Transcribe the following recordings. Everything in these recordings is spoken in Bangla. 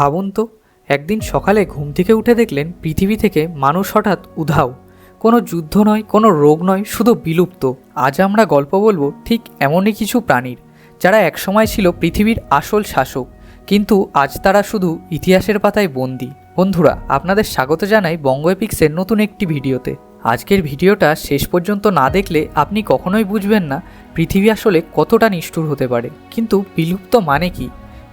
ভাবুন তো, একদিন সকালে ঘুম থেকে উঠে দেখলেন পৃথিবী থেকে মানুষ হঠাৎ উধাও। কোনো যুদ্ধ নয়, কোনো রোগ নয়, শুধু বিলুপ্ত। আজ আমরা গল্প বলবো ঠিক এমনই কিছু প্রাণীর, যারা একসময় ছিল পৃথিবীর আসল শাসক, কিন্তু আজ তারা শুধু ইতিহাসের পাতায় বন্দী। বন্ধুরা, আপনাদের স্বাগত জানাই বঙ্গ এপিক্সের নতুন একটি ভিডিওতে। আজকের ভিডিওটা শেষ পর্যন্ত না দেখলে আপনি কখনোই বুঝবেন না পৃথিবী আসলে কতটা নিষ্ঠুর হতে পারে। কিন্তু বিলুপ্ত মানে কি?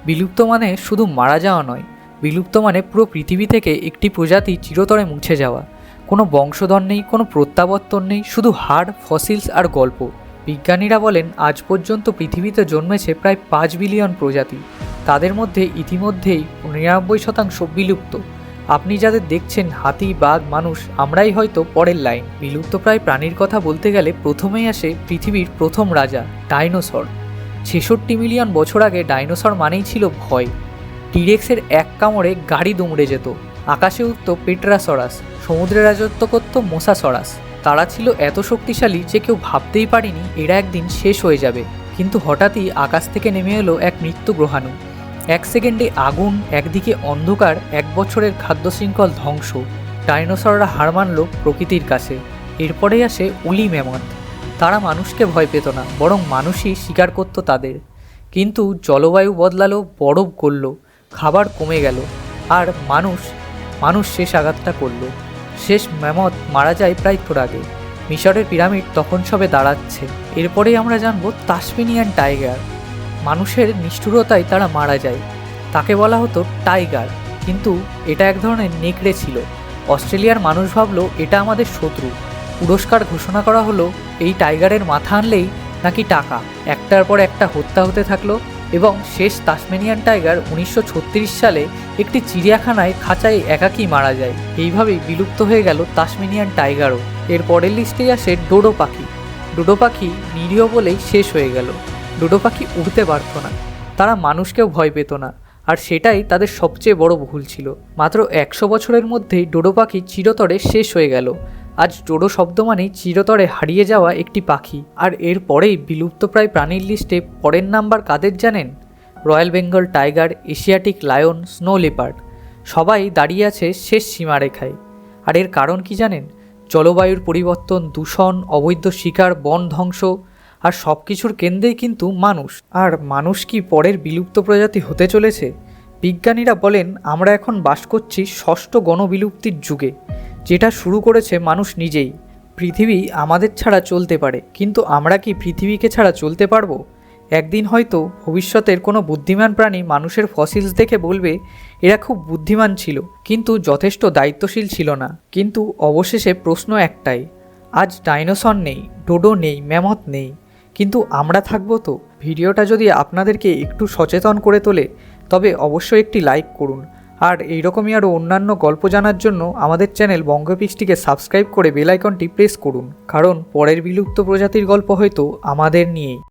বিলুপ্ত মানে শুধু মারা যাওয়া নয়, বিলুপ্ত মানে পুরো পৃথিবী থেকে একটি প্রজাতি চিরতরে মুছে যাওয়া। কোনো বংশধর নেই, কোনো প্রত্যাবর্তন নেই, শুধু হাড়, ফসিলস আর গল্প। বিজ্ঞানীরা বলেন আজ পর্যন্ত পৃথিবীতে জন্মেছে প্রায় 5 বিলিয়ন প্রজাতি। তাদের মধ্যে ইতিমধ্যেই 99% বিলুপ্ত। আপনি যাদের দেখছেন, হাতি, বাঘ, মানুষ, আমরাই হয়তো পরের লাইন। বিলুপ্তপ্রায় প্রাণীর কথা বলতে গেলে প্রথমেই আসে পৃথিবীর প্রথম রাজা ডাইনোসর। 66 মিলিয়ন বছর আগে ডাইনোসর মানেই ছিল ভয়। টিরেক্সের এক কামড়ে গাড়ি দুমড়ে যেত। আকাশে উঠত পেট্রাসরাস, সমুদ্রে রাজত্ব করত মোসাসরাস। তারা ছিল এত শক্তিশালী যে কেউ ভাবতেই পারেনি এরা একদিন শেষ হয়ে যাবে। কিন্তু হঠাৎই আকাশ থেকে নেমে এলো এক মৃত্যু গ্রহাণু। 1 সেকেন্ডে আগুন, একদিকে অন্ধকার, 1 বছরের খাদ্য শৃঙ্খল ধ্বংস। ডাইনোসররা হার মানল প্রকৃতির কাছে। এরপরেই আসে উলি ম্যামথ। তারা মানুষকে ভয় পেত না, বরং মানুষই শিকার করত তাদের। কিন্তু জলবায়ু বদলালো, বরফ গলল, খাবার কমে গেল, আর মানুষ শেষ আঘাতটা করল। শেষ ম্যামথ মারা যায় প্রায় তোর আগে। মিশরের পিরামিড তখন সবে দাঁড়াচ্ছে। এরপরেই আমরা জানব তাসমানিয়ান টাইগার। মানুষের নিষ্ঠুরতায় তারা মারা যায়। তাকে বলা হতো টাইগার, কিন্তু এটা এক ধরনের নেকড়ে ছিল। অস্ট্রেলিয়ার মানুষ ভাবলো এটা আমাদের শত্রু। পুরস্কার ঘোষণা করা হলো, এই টাইগারের মাথা আনলেই নাকি টাকা। একটার পর একটা হত্যা হতে থাকলো, এবং শেষ তাসমানিয়ান টাইগার 1936 সালে একটি চিড়িয়াখানায় খাঁচায় একাকী মারা যায়। এইভাবেই বিলুপ্ত হয়ে গেল তাসমানিয়ান টাইগারও। এর পরের লিস্টেই আসে ডোডো পাখি। ডোডো পাখি নিরীহ বলেই শেষ হয়ে গেল। ডোডো পাখি উড়তে পারত না, তারা মানুষকেও ভয় পেত না, আর সেটাই তাদের সবচেয়ে বড় ভুল ছিল। মাত্র 100 বছরের মধ্যেই ডোডো পাখি চিরতরে শেষ হয়ে গেল। আজ ডোডো শব্দ মানেই চিরতরে হারিয়ে যাওয়া একটি পাখি। আর এর পরেই বিলুপ্তপ্রায় প্রাণীর লিস্টে পরের নাম্বার কাদের জানেন? Royal Bengal tiger, Asiatic lion, snow leopard. সবাই দাঁড়িয়ে আছে শেষ সীমারেখায়। আর এর কারণ কি জানেন? জলবায়ুর পরিবর্তন, দূষণ, অবৈধ শিকার, বন ধ্বংস, আর সব কিছুর কেন্দ্রেই কিন্তু মানুষ। আর মানুষ কি পরের বিলুপ্ত প্রজাতি হতে চলেছে? বিজ্ঞানীরা বলেন আমরা এখন বাস করছি 6ষ্ঠ গণবিলুপ্তির যুগে, যেটা শুরু করেছে মানুষ নিজেই। পৃথিবী আমাদের ছাড়া চলতে পারে, কিন্তু আমরা কি পৃথিবীকে ছাড়া চলতে পারবো? একদিন হয়তো ভবিষ্যতের কোনো বুদ্ধিমান প্রাণী মানুষের ফসিলস দেখে বলবে এরা খুব বুদ্ধিমান ছিল, কিন্তু যথেষ্ট দায়িত্বশীল ছিল না। কিন্তু অবশেষে প্রশ্ন একটাই, আজ ডাইনোসর নেই, ডোডো নেই, ম্যামথ নেই, কিন্তু আমরা থাকবো তো? ভিডিওটা যদি আপনাদেরকে একটু সচেতন করে তোলে, তবে অবশ্যই একটি লাইক করুন। আর এইরকমই আরও অন্যান্য গল্প জানার জন্য আমাদের চ্যানেল বঙ্গ এপিক্সটিকে সাবস্ক্রাইব করে বেল আইকনটি প্রেস করুন, কারণ পরের বিলুপ্ত প্রজাতির গল্প হয়তো আমাদের নিয়েই।